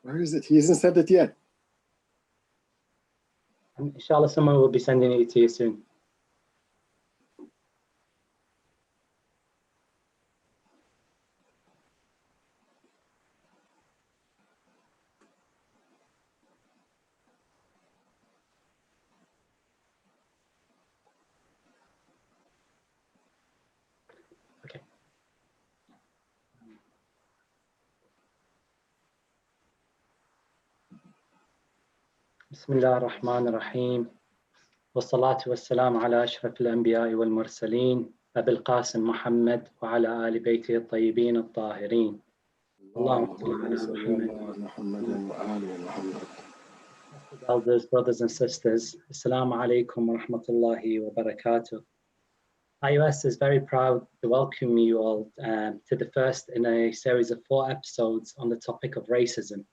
Where is it? He hasn't said it yet. Inshallah, someone will be sending it to you soon. Okay. Bismillah ar-Rahman ar-Rahim. والصلاة والسلام على أشرف الأنبياء والمرسلين أبي القاسم محمد وعلى آل بيته الطيبين الطاهرين. اللهم صل على محمد. Elders, brothers and sisters, Assalamu alaikum wa rahmatullahi wa barakatuh. IUS is very proud to welcome you all to the first in a series of 4 episodes on the topic of racism.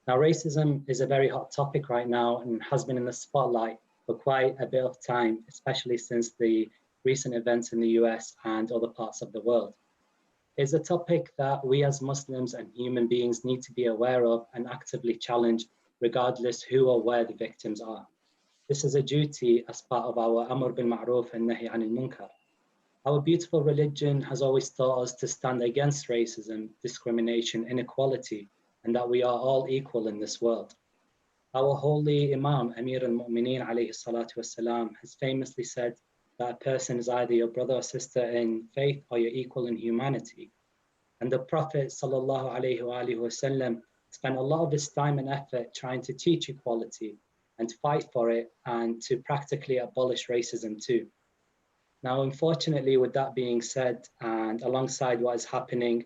Now, racism is a very hot topic right now and has been in the spotlight for quite a bit of time, especially since the recent events in the US and other parts of the world. It's a topic that we as Muslims and human beings need to be aware of and actively challenge, regardless who or where the victims are. This is a duty as part of our Amr bil Ma'ruf and Nahi Anil Munkar. Our beautiful religion has always taught us to stand against racism, discrimination, inequality, and that we are all equal in this world. Our holy Imam, Amir al-Mu'mineen alayhi salatu wasalam, has famously said that a person is either your brother or sister in faith or your equal in humanity. And the Prophet sallallahu alayhi wasallam spent a lot of his time and effort trying to teach equality and to fight for it and to practically abolish racism too. Now, unfortunately, with that being said, and alongside what is happening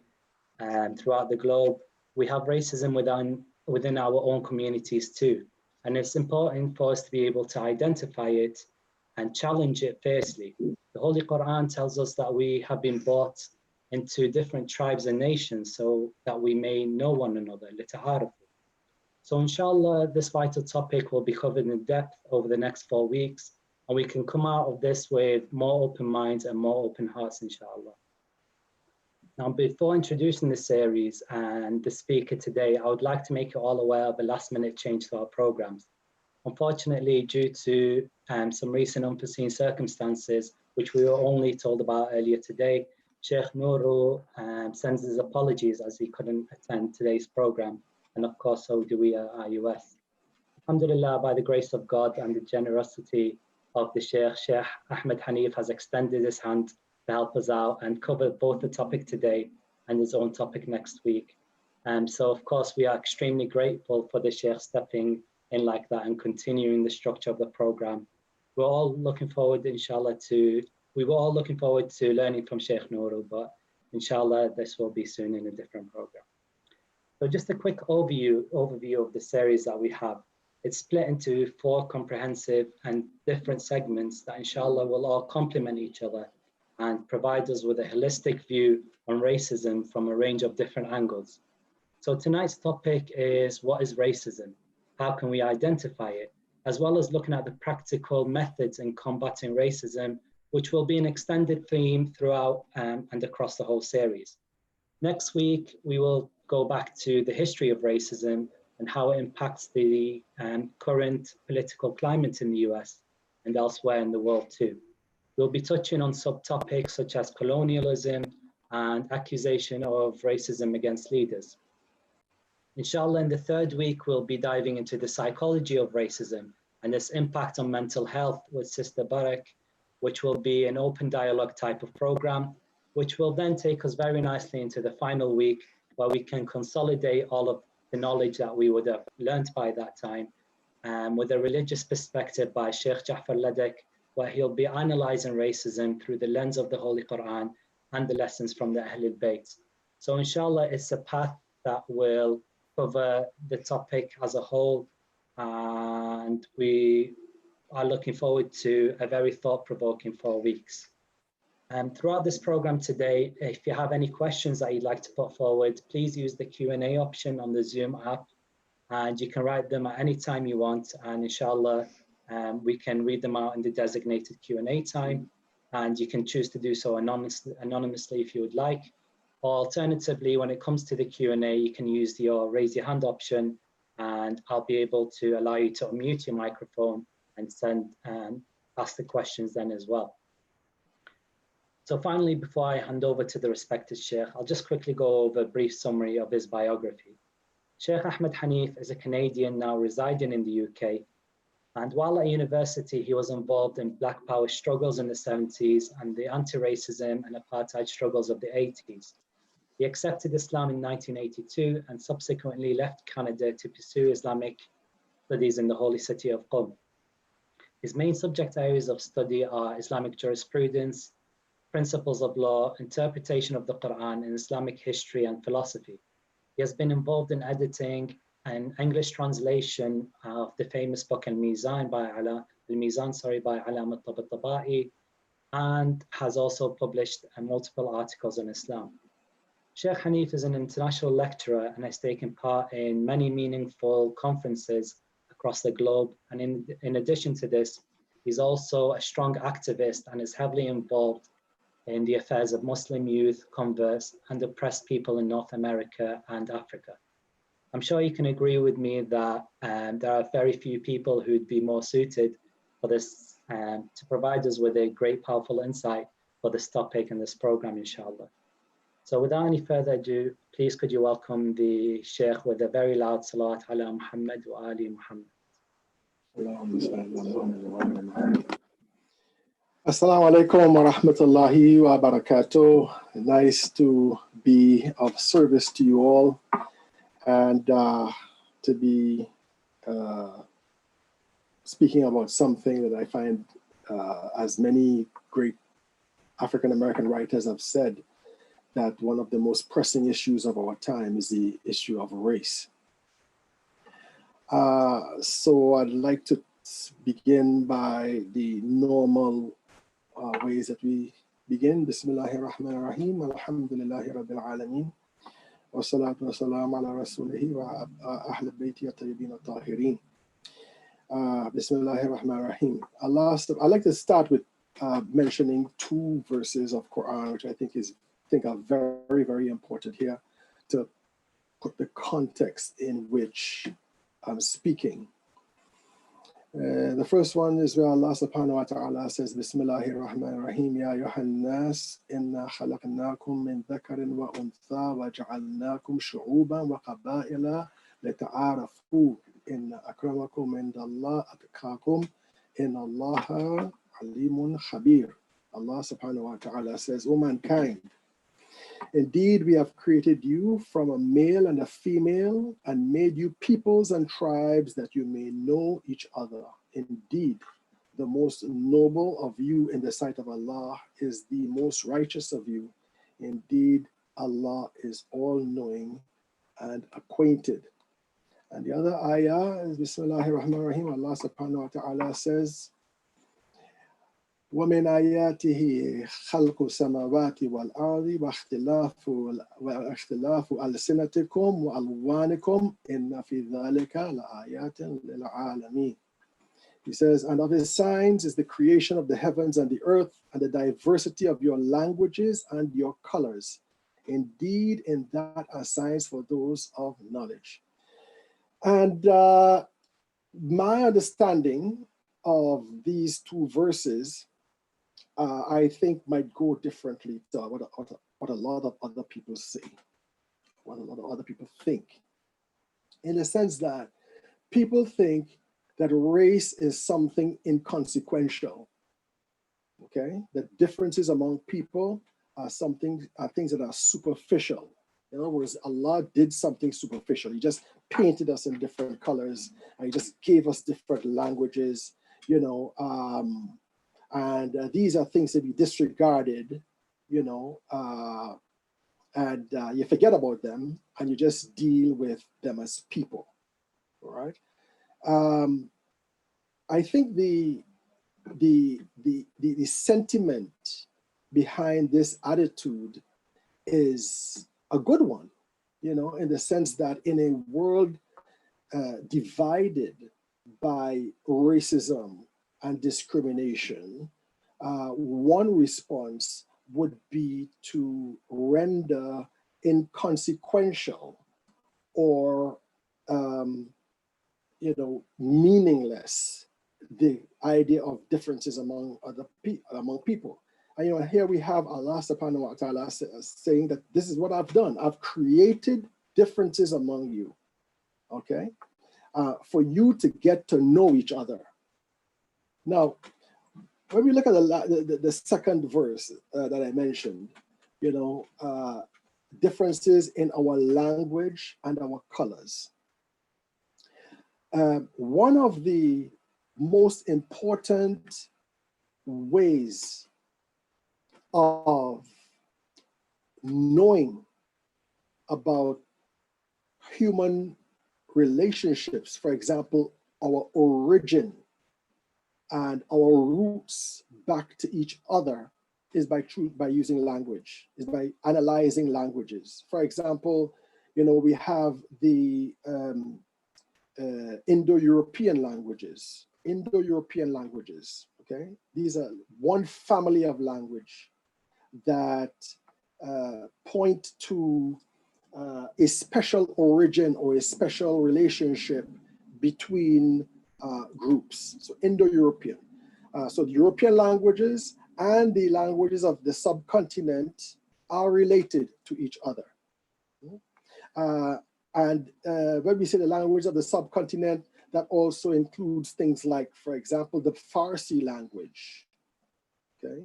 throughout the globe, we have racism within our own communities too. And it's important for us to be able to identify it and challenge it fiercely. The Holy Quran tells us that we have been brought into different tribes and nations so that we may know one another, لِتَعَارَفُوا. So inshallah, this vital topic will be covered in depth over the next 4 weeks, and we can come out of this with more open minds and more open hearts, inshallah. Now, before introducing the series and the speaker today, I would like to make you all aware of a last-minute change to our programs. Unfortunately, due to some recent unforeseen circumstances, which we were only told about earlier today, Sheikh Nuru sends his apologies as he couldn't attend today's program, and of course, so do we at IUS. Alhamdulillah, by the grace of God and the generosity of the Sheikh Ahmed Haneef has extended his hand to help us out and cover both the topic today and his own topic next week. So of course, we are extremely grateful for the Sheikh stepping in like that and continuing the structure of the program. We're all looking forward, inshallah, we were all looking forward to learning from Sheikh Nuru, but inshallah, this will be soon in a different program. So just a quick overview of the series that we have. It's split into 4 comprehensive and different segments that inshallah will all complement each other and provide us with a holistic view on racism from a range of different angles. So tonight's topic is, what is racism? How can we identify it? As well as looking at the practical methods in combating racism, which will be an extended theme throughout and across the whole series. Next week, we will go back to the history of racism and how it impacts the current political climate in the US and elsewhere in the world too. We'll be touching on subtopics such as colonialism and accusation of racism against leaders. Inshallah, in the 3rd week, we'll be diving into the psychology of racism and its impact on mental health with Sister Barak, which will be an open dialogue type of program, which will then take us very nicely into the final week where we can consolidate all of the knowledge that we would have learned by that time with a religious perspective by Sheikh Ja'far Ladek, where he'll be analyzing racism through the lens of the Holy Quran and the lessons from the Ahlul Bayt. So inshallah, it's a path that will cover the topic as a whole, and we are looking forward to a very thought-provoking 4 weeks. Throughout this program today, if you have any questions that you'd like to put forward, please use the Q&A option on the Zoom app, and you can write them at any time you want, and inshallah, we can read them out in the designated Q&A time, and you can choose to do so anonymously if you would like. Or alternatively, when it comes to the Q&A, you can use your raise your hand option, and I'll be able to allow you to unmute your microphone and ask the questions then as well. So finally, before I hand over to the respected Sheikh, I'll just quickly go over a brief summary of his biography. Sheikh Ahmed Haneef is a Canadian now residing in the UK. And while at university, he was involved in Black Power struggles in the 70s and the anti-racism and apartheid struggles of the 80s. He accepted Islam in 1982 and subsequently left Canada to pursue Islamic studies in the holy city of Qom. His main subject areas of study are Islamic jurisprudence, principles of law, interpretation of the Quran, and Islamic history and philosophy. He has been involved in editing an English translation of the famous book Al-Mizan by Alamat Tabatabai, and has also published multiple articles on Islam. Sheikh Haneef is an international lecturer and has taken part in many meaningful conferences across the globe. And in addition to this, he's also a strong activist and is heavily involved in the affairs of Muslim youth, converts, and oppressed people in North America and Africa. I'm sure you can agree with me that there are very few people who'd be more suited for this, to provide us with a great, powerful insight for this topic and this program, inshallah. So without any further ado, please could you welcome the Sheikh with a very loud salawat ala Muhammad wa ali Muhammad. Assalamu alaikum wa rahmatullahi wa barakatuh. Nice to be of service to you all, and to be speaking about something that I find, as many great African American writers have said, that one of the most pressing issues of our time is the issue of race. So I'd like to begin by the normal ways that we begin. Bismillahir Rahmanir Rahim, Alhamdulillahi Rabbil Alameen, wa salatu wa salam ala rasulihi wa ahl bayti at-tayyibin at-tahirin. Bismillahir Rahmanir Rahim. I'd like to start with mentioning two verses of Quran, which I think are very, very important here to put the context in which I'm speaking. The first one is where Allah subhanahu wa ta'ala says, Bismillahir Rahmanir Rahim, Ya ayyuhan nas, inna khalaqnakum min dhakarin wa untha wa ja'alnakum shu'uban wa qaba'ila lita'arafu, inna akramakum indallah atqakum, inna Allaha alimun khabir. Allah subhanahu wa ta'ala says, O mankind, indeed, we have created you from a male and a female and made you peoples and tribes that you may know each other. Indeed, the most noble of you in the sight of Allah is the most righteous of you. Indeed, Allah is all-knowing and acquainted. And the other ayah is Bismillahir Rahmanir Rahim. Allah subhanahu wa ta'ala says, وَمِنْ آيَاتِهِ خَلْقُ السَّمَاوَاتِ وَالْأَرْضِ وَاخْتِلَافُ أَلْسِنَتِكُمْ وَأَلْوَانِكُمْ إِنَّ فِي ذَلِكَ لَآيَاتٍ لِلْعَالَمِينَ. He says, and of his signs is the creation of the heavens and the earth and the diversity of your languages and your colors. Indeed, in that are signs for those of knowledge. And my understanding of these two verses, I think might go differently to what a lot of other people say, what a lot of other people think. In the sense that people think that race is something inconsequential, okay? That differences among people are things that are superficial. In other words, Allah did something superficial. He just painted us in different colors, and he just gave us different languages, you know, and these are things to be disregarded, you know, and you forget about them and you just deal with them as people, all right? I think the sentiment behind this attitude is a good one, you know, in the sense that in a world divided by racism and discrimination, one response would be to render inconsequential or meaningless the idea of differences among among people. And here we have Allah subhanahu wa ta'ala saying that this is what I've done. I've created differences among you, okay, for you to get to know each other. Now, when we look at the second verse that I mentioned, differences in our language and our colors. One of the most important ways of knowing about human relationships, for example, our origin and our roots back to each other, is by using language, is by analyzing languages. For example, we have the Indo-European languages, okay? These are one family of language that point to a special origin or a special relationship between groups. So Indo-European. So the European languages and the languages of the subcontinent are related to each other. And when we say the language of the subcontinent, that also includes things like, for example, the Farsi language, okay?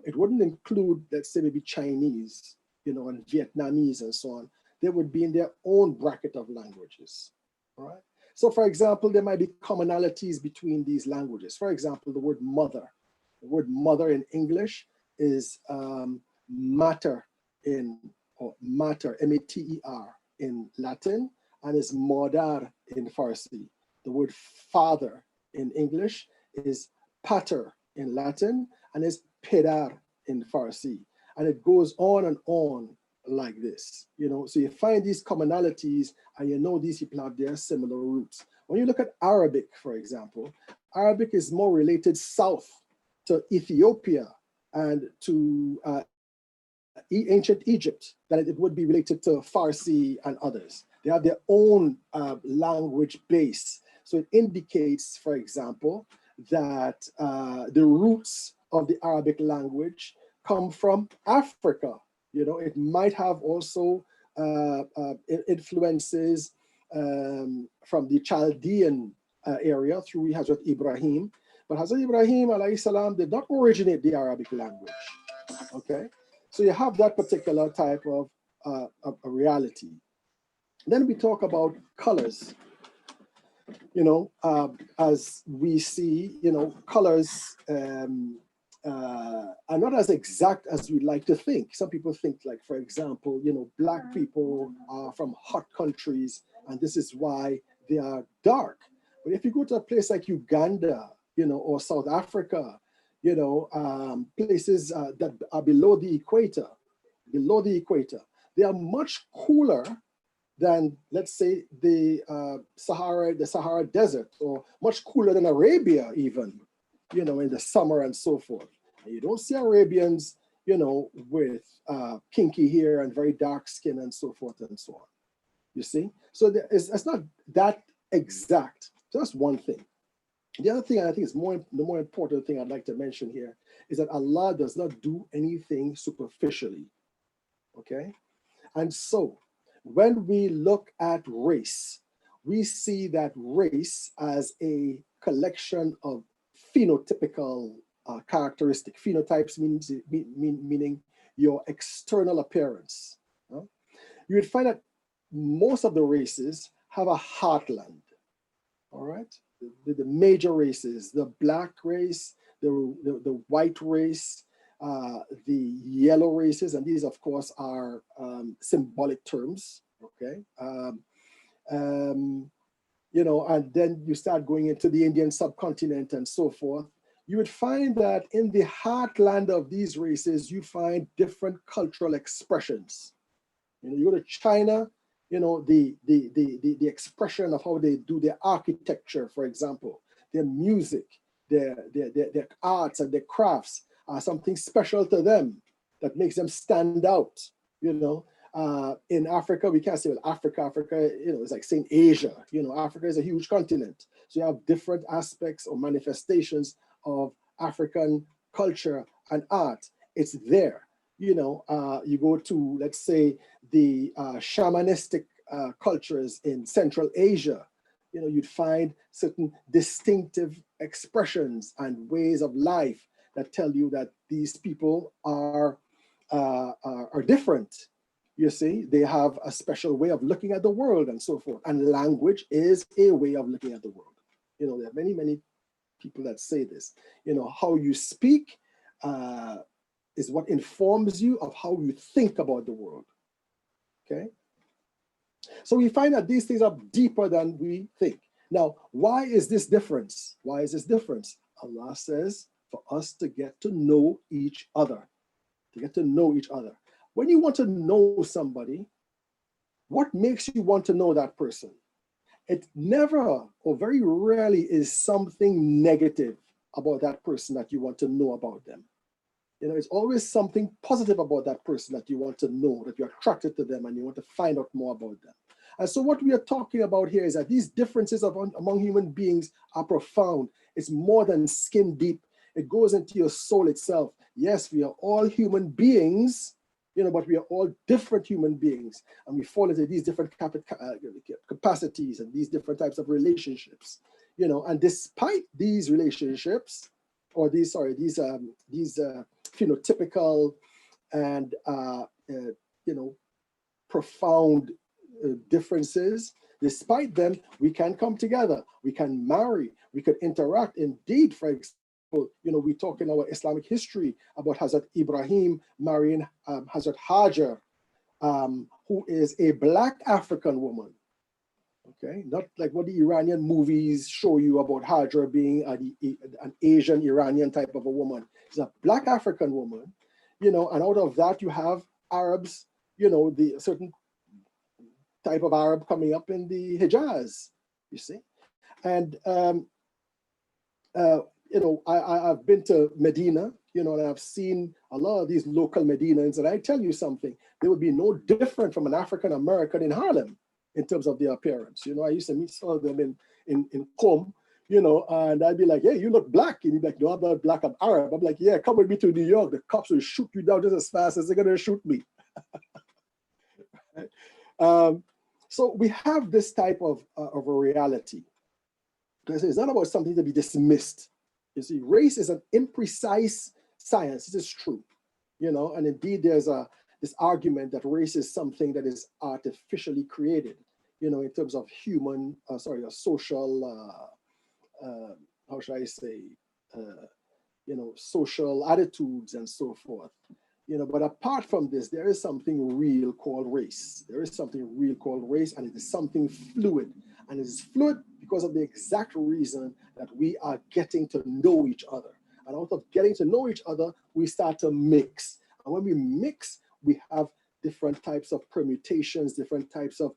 It wouldn't include, let's say, maybe Chinese, and Vietnamese and so on. They would be in their own bracket of languages, all right? So, for example, there might be commonalities between these languages. For example, the word mother. The word mother in English is mater, M-A-T-E-R in Latin, and is modar in Farsi. The word father in English is pater in Latin, and is pedar in Farsi. And it goes on and on like this, So you find these commonalities, and these people have their similar roots. When you look at Arabic, for example, Arabic is more related south to Ethiopia and to ancient Egypt than it would be related to Farsi and others. They have their own language base. So it indicates, for example, that the roots of the Arabic language come from Africa. It might have also influences from the Chaldean area through Hazrat Ibrahim. But Hazrat Ibrahim alayhi salam did not originate the Arabic language, okay? So you have that particular type of a reality. Then we talk about colors. As we see, colors are not as exact as we like to think. Some people think, like, for example, Black people are from hot countries, and this is why they are dark. But if you go to a place like Uganda, or South Africa, places that are below the equator, they are much cooler than, let's say, the Sahara Desert, or much cooler than Arabia even, in the summer and so forth. And you don't see Arabians, with kinky hair and very dark skin and so forth and so on. You see? So it's not that exact. So that's one thing. The other thing, I think is the more important thing I'd like to mention here, is that Allah does not do anything superficially, okay? And so when we look at race, we see that race as a collection of phenotypical characteristic. Phenotypes meaning your external appearance. You would find that most of the races have a heartland, all right? The major races, the Black race, the white race, the yellow races, and these, of course, are symbolic terms, okay? And then you start going into the Indian subcontinent and so forth. You would find that in the heartland of these races, you find different cultural expressions. You go to China, the expression of how they do their architecture, for example, their music, their arts and their crafts are something special to them. that makes them stand out, you know. In Africa, we can't say, well, Africa, you know, it's like saying Asia. You know, Africa is a huge continent. So you have different aspects or manifestations of African culture and art. It's there. You know, you go to, let's say, the shamanistic cultures in Central Asia, you know, you'd find certain distinctive expressions and ways of life that tell you that these people are different. You see, they have a special way of looking at the world and so forth. And language is a way of looking at the world. You know, there are many, many people that say this. You know, how you speak is what informs you of how you think about the world. Okay? So we find that these things are deeper than we think. Now, why is this difference? Why is this difference? Allah says for us to get to know each other, to get to know each other. When you want to know somebody, what makes you want to know that person? It never or very rarely is something negative about that person that you want to know about them. You know, it's always something positive about that person that you want to know, that you're attracted to them and you want to find out more about them. And so what we are talking about here is that these differences among human beings are profound. It's more than skin deep. It goes into your soul itself. Yes, we are all human beings, you know, but we are all different human beings. And we fall into these different capacities and these different types of relationships, you know, and despite these relationships, or these phenotypical and, you know, profound differences, despite them, we can come together, we can marry, we could interact. Indeed, for example, you know, we talk in our Islamic history about Hazrat Ibrahim marrying Hazrat Hajar, who is a Black African woman. Okay, not like what the Iranian movies show you about Hajar being an Asian Iranian type of a woman. She's a Black African woman, you know, and out of that you have Arabs, you know, the certain type of Arab coming up in the Hijaz, you see. And, you know, I've been to Medina, you know, and I've seen a lot of these local Medinans, and I tell you something, they would be no different from an African American in Harlem in terms of their appearance. You know, I used to meet some of them in Qom, you know, and I'd be like, hey, you look Black. And he'd be like, no, I'm not Black, I'm Arab. I'm like, yeah, come with me to New York. The cops will shoot you down just as fast as they're gonna shoot me. So we have this type of a reality. Because it's not about something to be dismissed. You see, race is an imprecise science. This is true, you know, and indeed there's this argument that race is something that is artificially created, you know, in terms of human, social, how should I say, you know, social attitudes and so forth. You know, but apart from this, there is something real called race. There is something real called race, and it is something fluid. And it is fluid because of the exact reason that we are getting to know each other. And out of getting to know each other, we start to mix. And when we mix, we have different types of permutations, different types of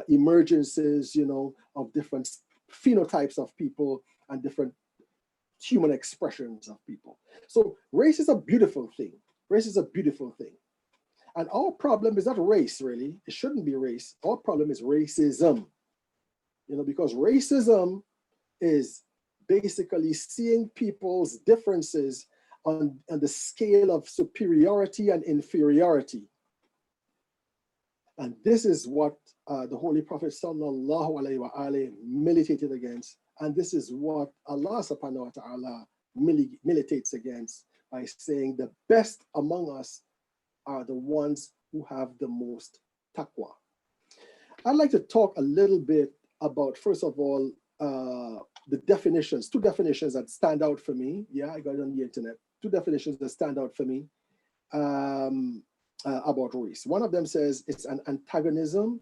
emergences, you know, of different phenotypes of people and different human expressions of people. So race is a beautiful thing. Race is a beautiful thing. And our problem is not race, really. It shouldn't be race. Our problem is racism. You know, because racism is basically seeing people's differences on the scale of superiority and inferiority. And this is what the Holy Prophet sallallahu alaihi wasallam militated against. And this is what Allah subhanahu wa ta'ala militates against by saying the best among us are the ones who have the most taqwa. I'd like to talk a little bit about, first of all, the definitions, two definitions that stand out for me. Yeah, I got it on the internet. Two definitions that stand out for me about race. One of them says it's an antagonism,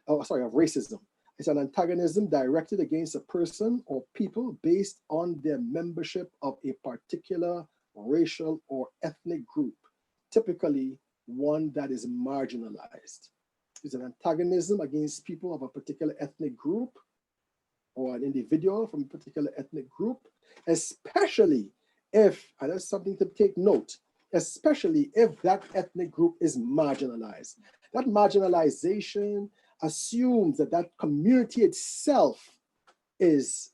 of racism. It's an antagonism directed against a person or people based on their membership of a particular racial or ethnic group, typically one that is marginalized. It's an antagonism against people of a particular ethnic group or an individual from a particular ethnic group, especially if, and that's something to take note, especially if that ethnic group is marginalized. That marginalization assumes that that community itself is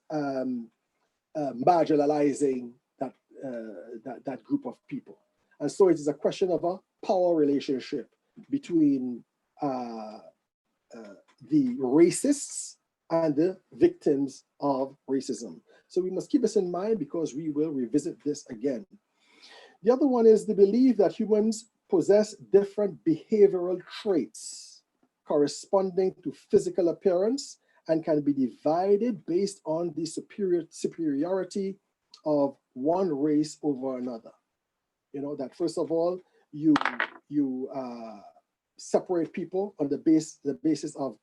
marginalizing that group of people. And so it is a question of a power relationship between the racists and the victims of racism. So we must keep this in mind because we will revisit this again. The other one is the belief that humans possess different behavioral traits corresponding to physical appearance and can be divided based on the superiority of one race over another. You know, that first of all, you separate people on the basis of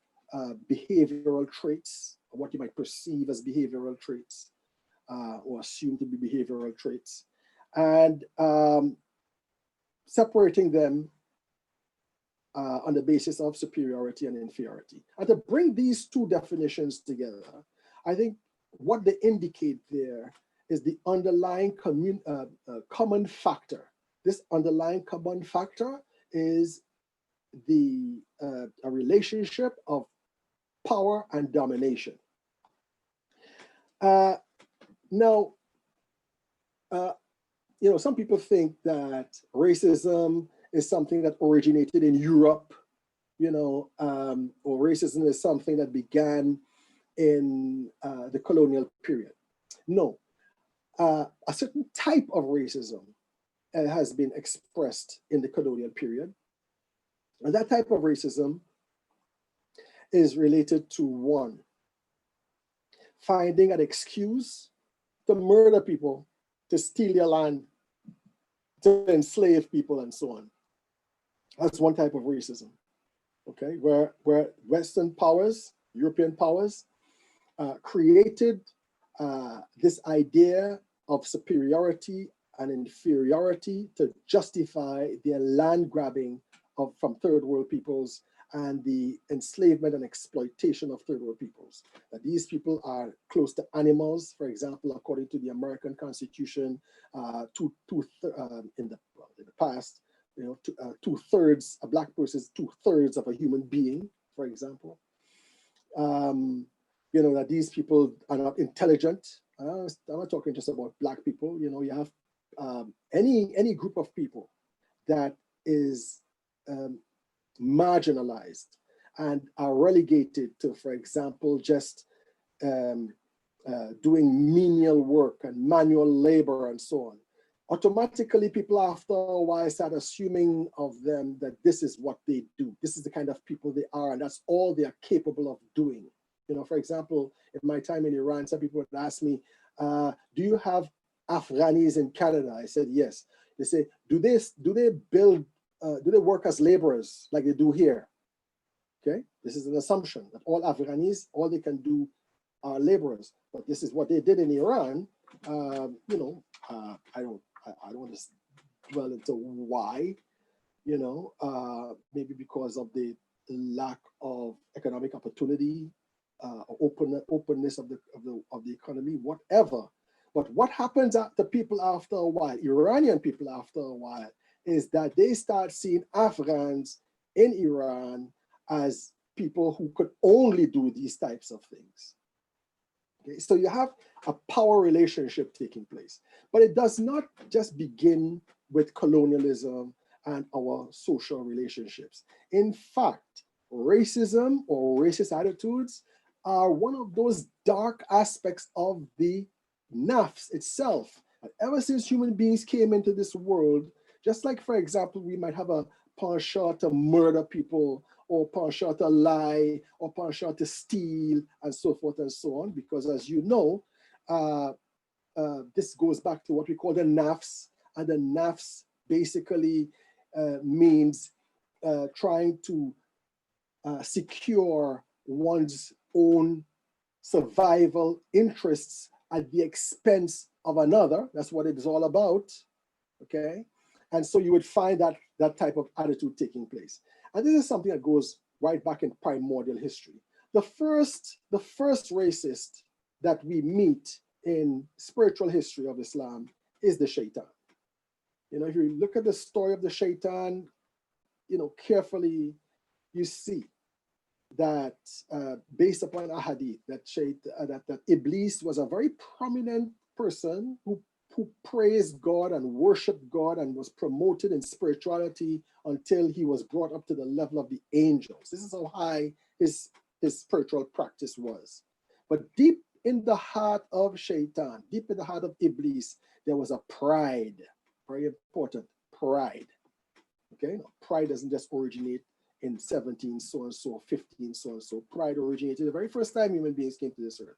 behavioral traits, or what you might perceive as behavioral traits, or assume to be behavioral traits, and separating them on the basis of superiority and inferiority. And to bring these two definitions together, I think what they indicate there is the underlying common factor. This underlying common factor is a relationship of power and domination. Now, you know, some people think that racism is something that originated in Europe, you know, or racism is something that began in the colonial period. No, a certain type of racism has been expressed in the colonial period. And that type of racism is related to one, finding an excuse to murder people, to steal their land, to enslave people, and so on. That's one type of racism, okay? Where Western powers, European powers, created this idea of superiority and inferiority to justify their land grabbing from third world peoples and the enslavement and exploitation of third world peoples. That these people are close to animals, for example, according to the American Constitution, in the past, you know, 2/3, a black person is 2/3 of a human being, for example. You know, that these people are not intelligent. I'm not talking just about black people. You know, you have any group of people that is marginalized and are relegated to, for example, just doing menial work and manual labor and so on. Automatically, people after a while start assuming of them that this is what they do. This is the kind of people they are, and that's all they are capable of doing. You know, for example, in my time in Iran, some people would ask me, do you have Afghanis in Canada? I said, yes. They say, do they work as laborers like they do here? Okay, this is an assumption that all Afghanis, all they can do are laborers. But this is what they did in Iran. You know, I don't want to dwell into why. You know, maybe because of the lack of economic opportunity, openness of the economy, whatever. But what happens to people after a while, Iranian people after a while, is that they start seeing Afghans in Iran as people who could only do these types of things. Okay, so you have a power relationship taking place, but it does not just begin with colonialism and our social relationships. In fact, racism or racist attitudes are one of those dark aspects of the nafs itself. Ever since human beings came into this world, just like, for example, we might have a penchant to murder people, or penchant to lie, or penchant to steal, and so forth and so on, because as you know, this goes back to what we call the nafs, and the nafs basically means trying to secure one's own survival interests at the expense of another. That's what it's all about, okay? And so you would find that type of attitude taking place. And this is something that goes right back in primordial history. The first racist that we meet in spiritual history of Islam is the shaitan. You know, if you look at the story of the shaitan, you know, carefully, you see that based upon a hadith, that Iblis was a very prominent person who praised God and worshiped God and was promoted in spirituality until he was brought up to the level of the angels. This is how high his spiritual practice was. But deep in the heart of shaitan, deep in the heart of Iblis, there was a pride. Very important, pride. Okay, no, pride doesn't just originate in 17 so and so, 15 so and so. Pride originated the very first time human beings came to this earth.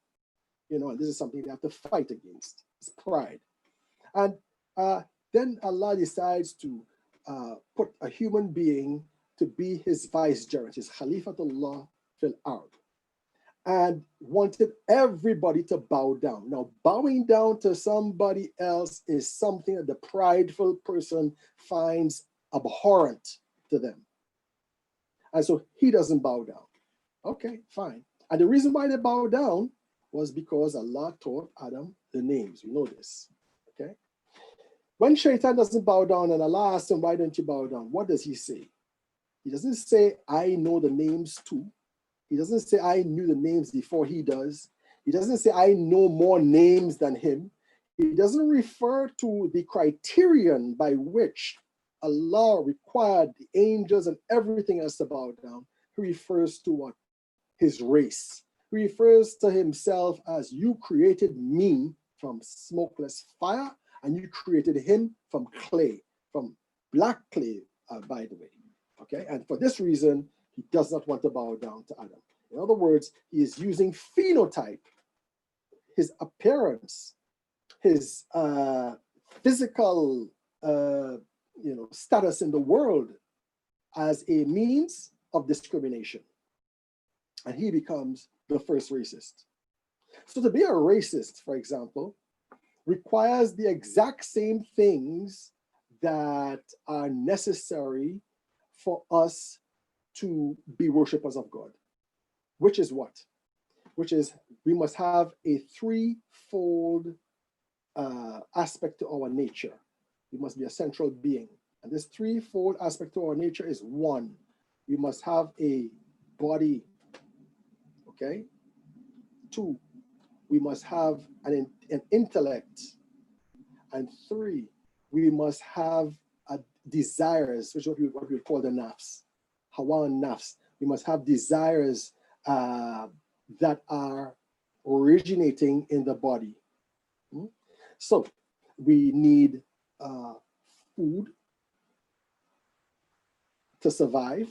You know, and this is something they have to fight against. It's pride. And then Allah decides to put a human being to be his vicegerent, his Khalifatullah fil ard, and wanted everybody to bow down. Now, bowing down to somebody else is something that the prideful person finds abhorrent to them. And so he doesn't bow down. Okay, fine. And the reason why they bow down was because Allah taught Adam the names. We know this. Okay. When shaitan doesn't bow down and Allah asks him, why don't you bow down? What does he say? He doesn't say, I know the names too. He doesn't say, I knew the names before he does. He doesn't say, I know more names than him. He doesn't refer to the criterion by which Allah required the angels and everything else to bow down. He refers to what? His race. He refers to himself as, you created me from smokeless fire, and you created him from clay, from black clay, by the way. Okay, and for this reason, he does not want to bow down to Adam. In other words, he is using phenotype, his appearance, his physical status in the world as a means of discrimination. And he becomes the first racist. So to be a racist, for example, requires the exact same things that are necessary for us to be worshipers of God. Which is what? Which is, we must have a threefold aspect to our nature. We must be a central being. And this threefold aspect to our nature is, one, we must have a body. Okay? Two, we must have an intellect. And three, we must have desires, which is what we call the nafs, hawa and nafs. We must have desires that are originating in the body. So we need food to survive,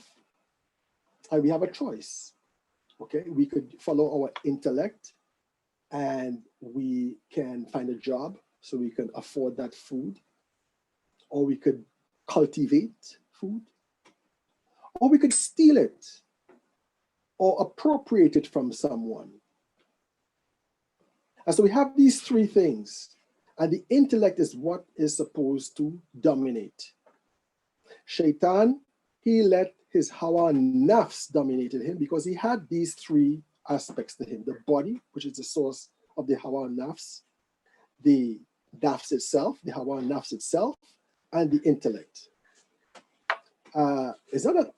and we have a choice. Okay, we could follow our intellect, and we can find a job so we can afford that food, or we could cultivate food, or we could steal it or appropriate it from someone. And so we have these three things, and the intellect is what is supposed to dominate. Shaitan, he let his hawa nafs dominated him because he had these three aspects to him: the body, which is the source of the hawa nafs, the nafs itself, the hawa nafs itself, and the intellect. It's not that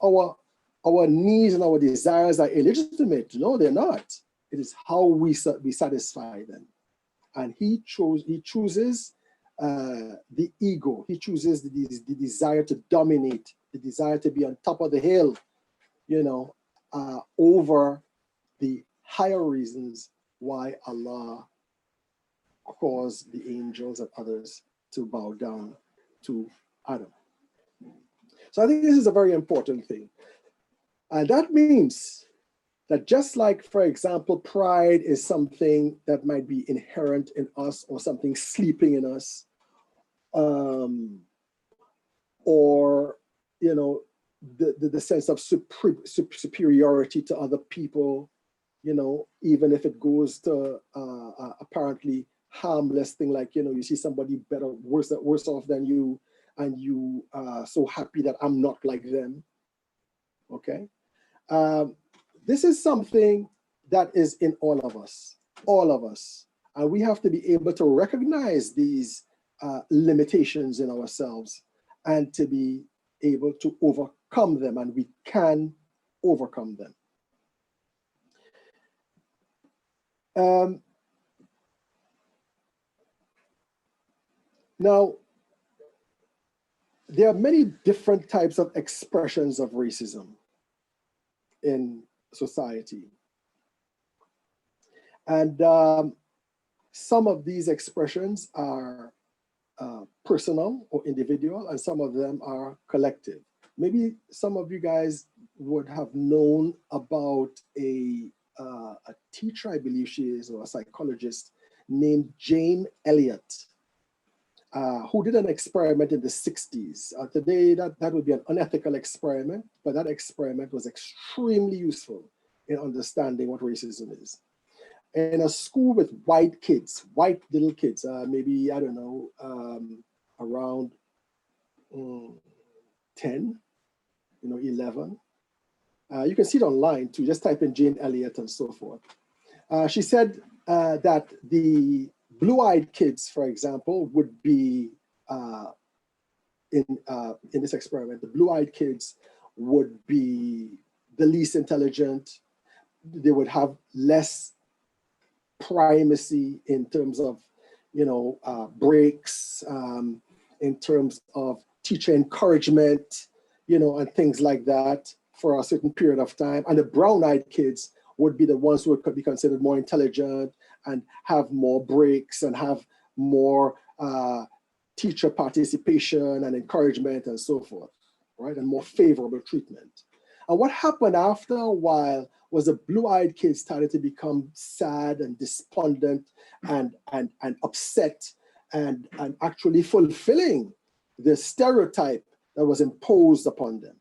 our needs and our desires are illegitimate. No, they're not. It is how we satisfy them. And he chooses the ego. He chooses the desire to dominate, the desire to be on top of the hill, over the higher reasons why Allah caused the angels and others to bow down to Adam. So I think this is a very important thing. And that means that just like, for example, pride is something that might be inherent in us or something sleeping in us, or, the sense of superiority to other people, even if it goes to apparently harmless thing like, you see somebody better, worse off than you, and you are so happy that I'm not like them, okay? This is something that is in all of us, and we have to be able to recognize these limitations in ourselves and to be able to overcome them, and we can overcome them. Now, there are many different types of expressions of racism in society. And some of these expressions are personal or individual, and some of them are collective. Maybe some of you guys would have known about a teacher, I believe she is, or a psychologist named Jane Elliott, who did an experiment in the 60s. Today, that would be an unethical experiment, but that experiment was extremely useful in understanding what racism is. In a school with white kids, white little kids, maybe, I don't know, around 10, 11. You can see it online too, just type in Jane Elliott and so forth. She said that the blue-eyed kids, for example, would be, in this experiment, the blue-eyed kids would be the least intelligent. They would have less primacy in terms of, breaks, in terms of teacher encouragement, and things like that for a certain period of time. And the brown-eyed kids would be the ones who would be considered more intelligent and have more breaks and have more teacher participation and encouragement and so forth, right? And more favorable treatment. And what happened after a while was the blue-eyed kids started to become sad and despondent and upset and actually fulfilling the stereotype that was imposed upon them.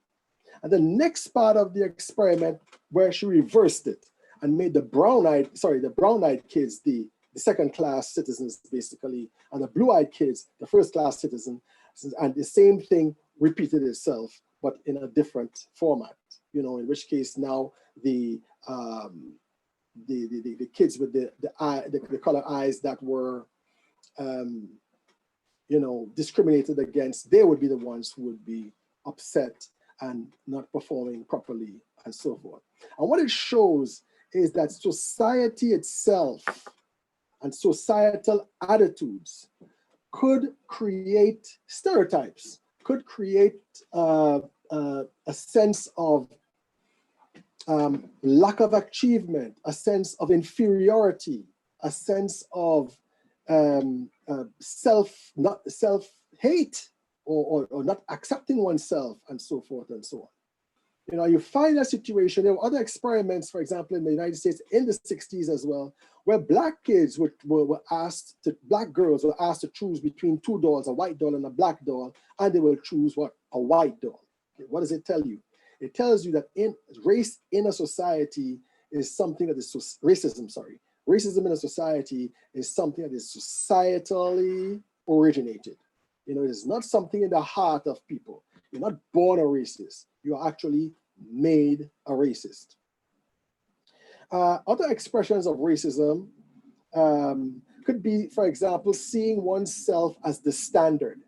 And the next part of the experiment, where she reversed it and made the brown-eyed kids the second-class citizens, basically, and the blue-eyed kids the first-class citizens, and the same thing repeated itself, but in a different format. In which case now the kids with the color eyes that were discriminated against, they would be the ones who would be upset and not performing properly and so forth. And what it shows is that society itself and societal attitudes could create stereotypes, could create a sense of lack of achievement, a sense of inferiority, a sense of self-hate or not accepting oneself, and so forth and so on. You find a situation, there were other experiments, for example, in the United States in the 60s as well, where black kids black girls were asked to choose between two dolls, a white doll and a black doll, and they will choose what? A white doll. Okay, what does it tell you? It tells you that race in a society is something that is racism in a society is something that is societally originated. It is not something in the heart of people. You're not born a racist. You are actually made a racist. Other expressions of racism could be, for example, seeing oneself as the standard.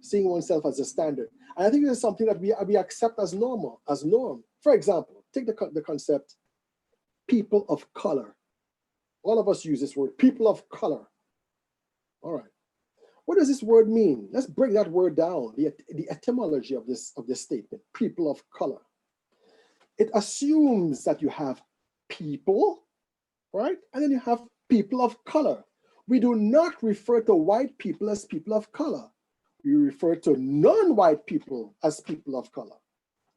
Seeing oneself as a standard. And I think this is something that we accept as norm. For example, take the concept, people of color. All of us use this word, people of color. All right. What does this word mean? Let's break that word down, the etymology of this statement, people of color. It assumes that you have people, right? And then you have people of color. We do not refer to white people as people of color. We refer to non-white people as people of color.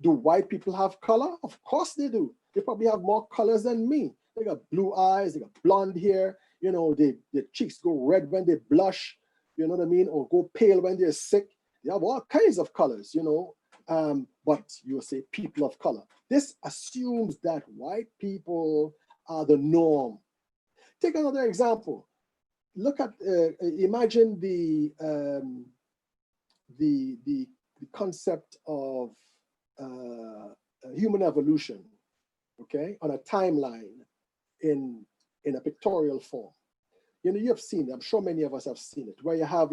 Do white people have color? Of course they do. They probably have more colors than me. They got blue eyes, they got blonde hair, their cheeks go red when they blush, you know what I mean? Or go pale when they're sick. They have all kinds of colors, but you will say people of color. This assumes that white people are the norm. Take another example. Look at, imagine the concept of human evolution, okay, on a timeline in a pictorial form. You have seen it. I'm sure many of us have seen it, where you have,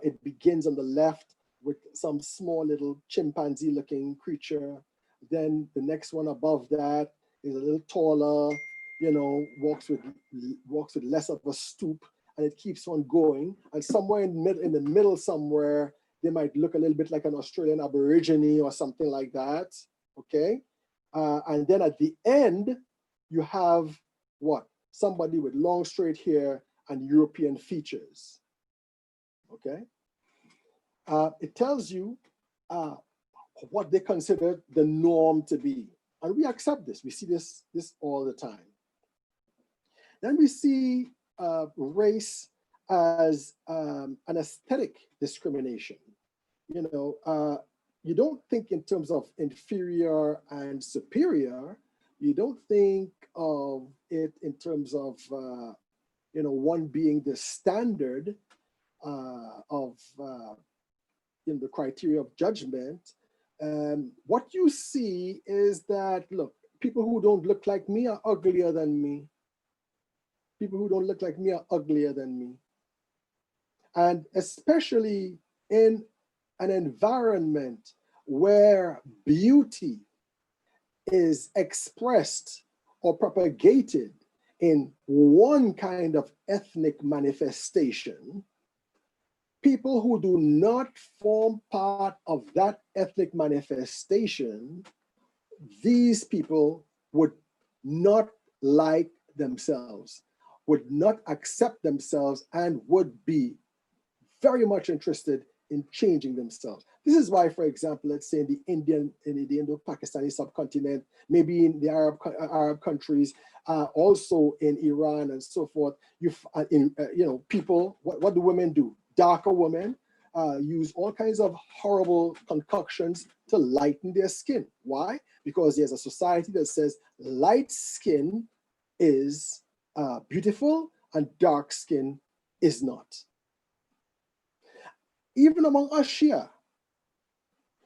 It begins on the left with some small little chimpanzee-looking creature. Then the next one above that is a little taller, walks with less of a stoop, and it keeps on going. And somewhere in the middle somewhere, they might look a little bit like an Australian Aborigine or something like that, okay? And then at the end, you have what? Somebody with long straight hair and European features, okay? It tells you what they consider the norm to be. And we accept this. We see this all the time. Then we see race as an aesthetic discrimination. You don't think in terms of inferior and superior. You don't think of it in terms of one being the standard of the criteria of judgment. What you see is that, look, people who don't look like me are uglier than me. People who don't look like me are uglier than me. And especially in an environment where beauty is expressed or propagated in one kind of ethnic manifestation, people who do not form part of that ethnic manifestation, these people would not like themselves, would not accept themselves, and would be very much interested in changing themselves. This is why, for example, let's say in the Indo-Pakistani subcontinent, maybe in the Arab countries, also in Iran and so forth, people, what do women do? Darker women use all kinds of horrible concoctions to lighten their skin. Why? Because there's a society that says light skin is beautiful and dark skin is not. Even among us Shia,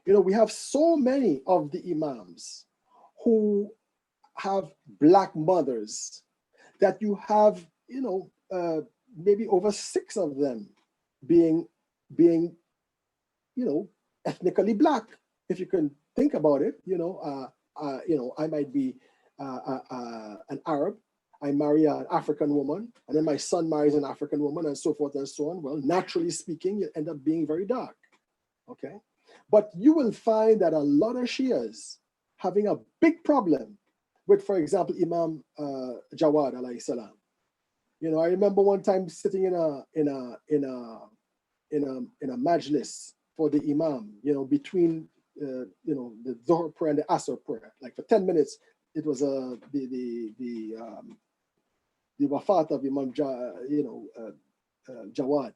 we have so many of the imams who have black mothers that you have, maybe over 6 of them being ethnically black. If you can think about it, I might be an Arab. I marry an African woman, and then my son marries an African woman, and so forth and so on. Well, naturally speaking, you end up being very dark, okay? But you will find that a lot of Shias having a big problem with, for example, Imam Jawad alayhi salam. I remember one time sitting in a majlis for the imam, between the Dhuhr prayer and the Asr prayer, like for 10 minutes. It was the wafat of Imam Jawad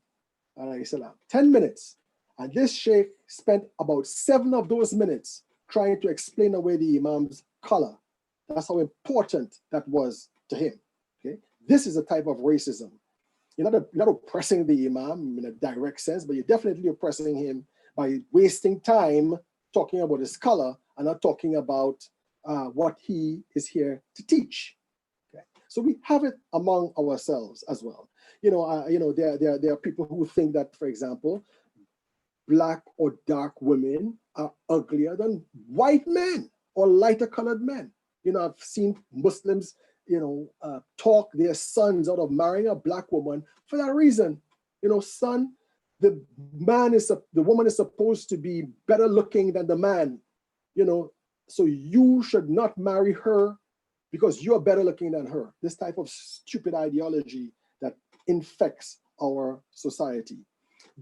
alayhi salam. 10 minutes. And this Sheikh spent about 7 of those minutes trying to explain away the imam's color. That's how important that was to him. Okay? This is a type of racism. You're not oppressing the imam in a direct sense, but you're definitely oppressing him by wasting time talking about his color and not talking about what he is here to teach. Okay? So we have it among ourselves as well. There are people who think that, for example, black or dark women are uglier than white men or lighter colored men. I've seen Muslims, talk their sons out of marrying a black woman for that reason. Son, the woman is supposed to be better looking than the man, so you should not marry her because you're better looking than her. This type of stupid ideology that infects our society.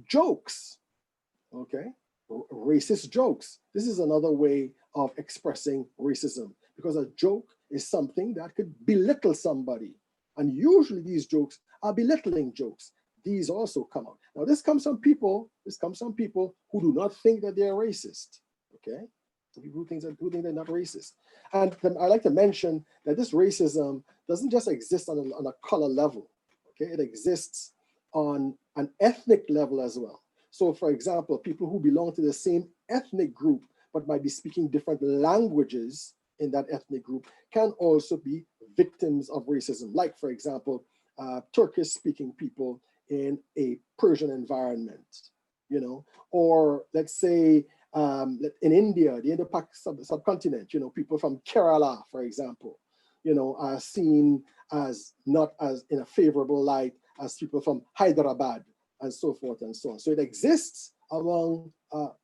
Jokes, okay? Racist jokes. This is another way of expressing racism, because a joke is something that could belittle somebody. And usually these jokes are belittling jokes. These also come out. Now this comes from people who do not think that they're racist, okay? People who think they're not racist. And I like to mention that this racism doesn't just exist on a color level, okay? It exists on an ethnic level as well. So for example, people who belong to the same ethnic group but might be speaking different languages in that ethnic group can also be victims of racism. Like, for example, Turkish-speaking people in a Persian environment, you know, or let's say in India, the Indo-Pak subcontinent, you know, people from Kerala, for example, you know, are seen as not as in a favorable light as people from Hyderabad and so forth and so on. So it exists among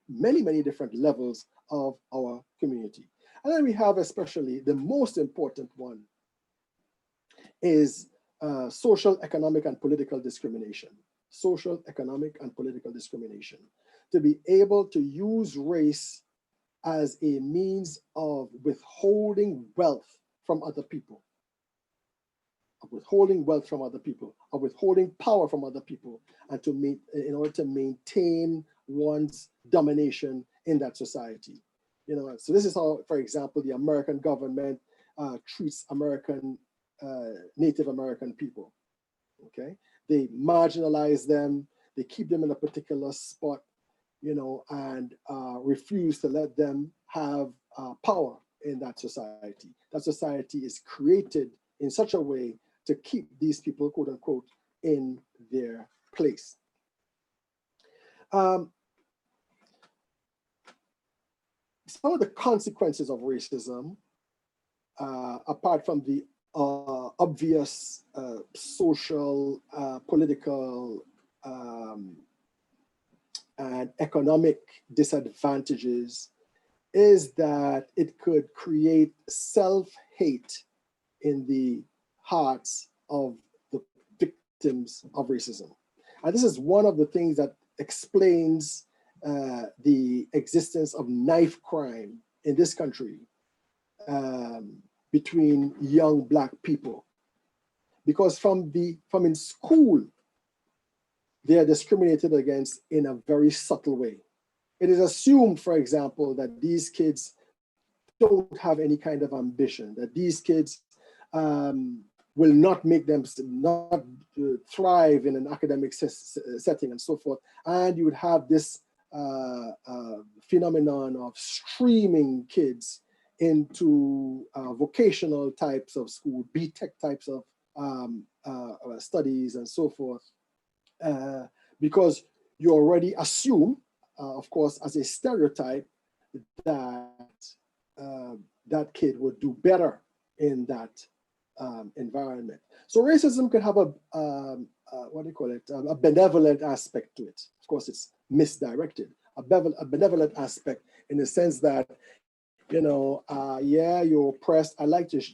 many, many different levels of our community. And then we have especially the most important one is social, economic, and political discrimination. Social, economic, and political discrimination. To be able to use race as a means of withholding wealth from other people, of withholding wealth from other people, of withholding power from other people, and to meet, in order to maintain one's domination in that society. You know, so this is how, for example, the American government treats Native American people. Okay, they marginalize them, they keep them in a particular spot, you know, and refuse to let them have power in that society. That society is created in such a way to keep these people, quote unquote, in their place. Some of the consequences of racism, apart from the obvious social, political, and economic disadvantages, is that it could create self-hate in the hearts of the victims of racism. And this is one of the things that explains the existence of knife crime in this country between young Black people. Because from in school, they are discriminated against in a very subtle way. It is assumed, for example, that these kids don't have any kind of ambition, that these kids will not make them thrive in an academic setting and so forth. And you would have this phenomenon of streaming kids into vocational types of school, BTech types of studies and so forth, because you already assume, of course, as a stereotype, that that kid would do better in that environment. So racism can have a a benevolent aspect to it. Of course, it's misdirected. A benevolent aspect in the sense that, you know, yeah, you're oppressed. I like to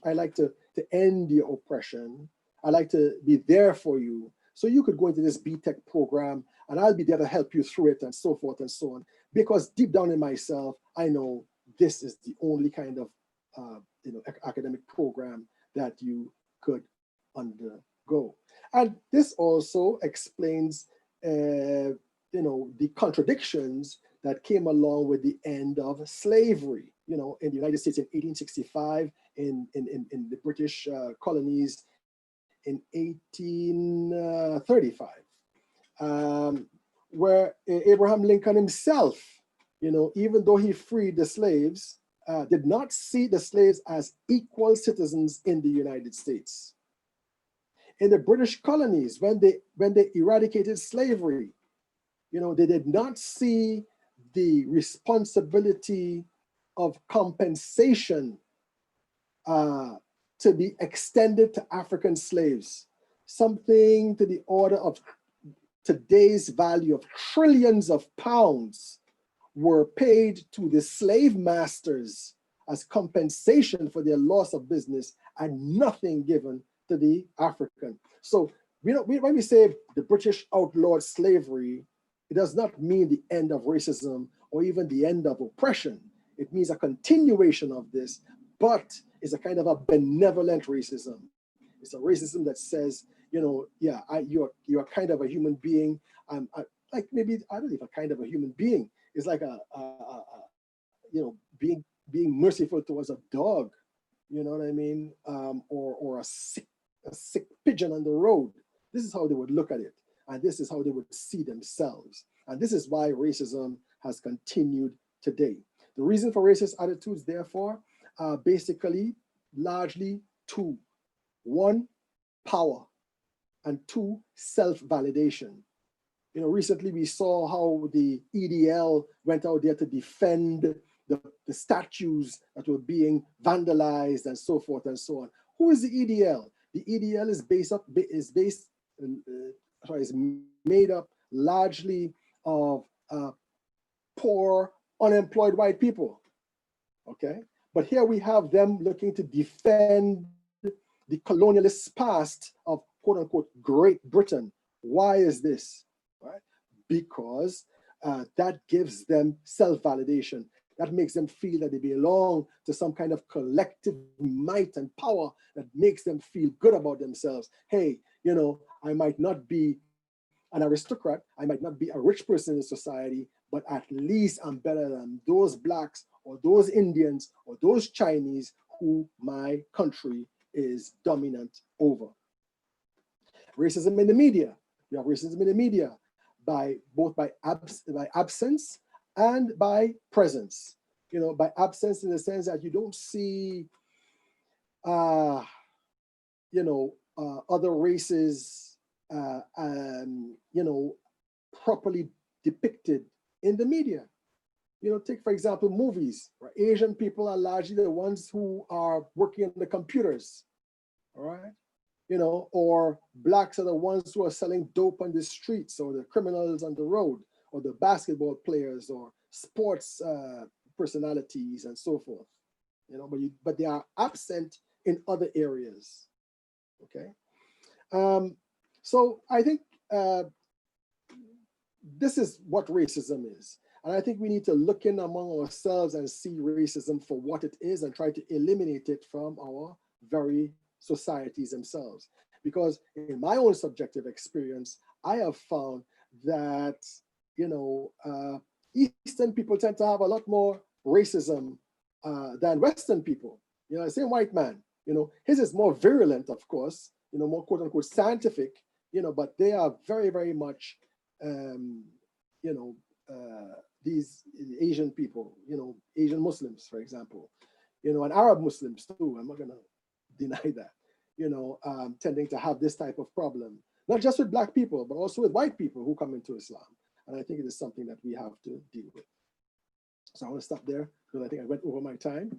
end your oppression. I like to be there for you. So you could go into this BTech program and I'll be there to help you through it and so forth and so on. Because deep down in myself, I know this is the only kind of academic program that you could undergo. And this also explains the contradictions that came along with the end of slavery. You know, in the United States in 1865, in the British colonies in 1835, where Abraham Lincoln himself, you know, even though he freed the slaves, did not see the slaves as equal citizens in the United States. In the British colonies, when they eradicated slavery, you know, they did not see the responsibility of compensation to be extended to African slaves, something to the order of today's value of trillions of pounds were paid to the slave masters as compensation for their loss of business, and nothing given to the African. So when we say the British outlawed slavery, it does not mean the end of racism or even the end of oppression. It means a continuation of this, but it's a kind of a benevolent racism. It's a racism that says, you know, yeah, you're kind of a human being. Like maybe, I don't know if a kind of a human being is like being merciful towards a dog, you know what I mean? Or a sick pigeon on the road. This is how they would look at it. And this is how they would see themselves. And this is why racism has continued today. The reason for racist attitudes, therefore, are basically largely two. One, power, and two, self-validation. You know, recently we saw how the EDL went out there to defend the statues that were being vandalized and so forth and so on. Who is the EDL? The EDL is made up largely of poor, unemployed white people. Okay, but here we have them looking to defend the colonialist past of quote unquote Great Britain. Why is this? Right? Because that gives them self-validation. That makes them feel that they belong to some kind of collective might and power that makes them feel good about themselves. Hey, you know, I might not be an aristocrat, I might not be a rich person in society, but at least I'm better than those blacks or those Indians or those Chinese who my country is dominant over. Racism in the media. You have racism in the media by absence and by presence. You know, by absence in the sense that you don't see, other races, properly depicted in the media. You know, take for example movies. Where Asian people are largely the ones who are working on the computers. All right. You know, or blacks are the ones who are selling dope on the streets, or the criminals on the road, or the basketball players, or sports personalities, and so forth. You know, but they are absent in other areas. Okay, so I think this is what racism is, and I think we need to look in among ourselves and see racism for what it is, and try to eliminate it from our very societies themselves. Because in my own subjective experience, I have found that, Eastern people tend to have a lot more racism than Western people. You know, the same white man, his is more virulent, of course, more quote unquote scientific, but they are very, very much, these Asian people, Asian Muslims, for example, and Arab Muslims too. I'm not going to deny that, tending to have this type of problem, not just with Black people, but also with white people who come into Islam. And I think it is something that we have to deal with. So I want to stop there because I think I went over my time.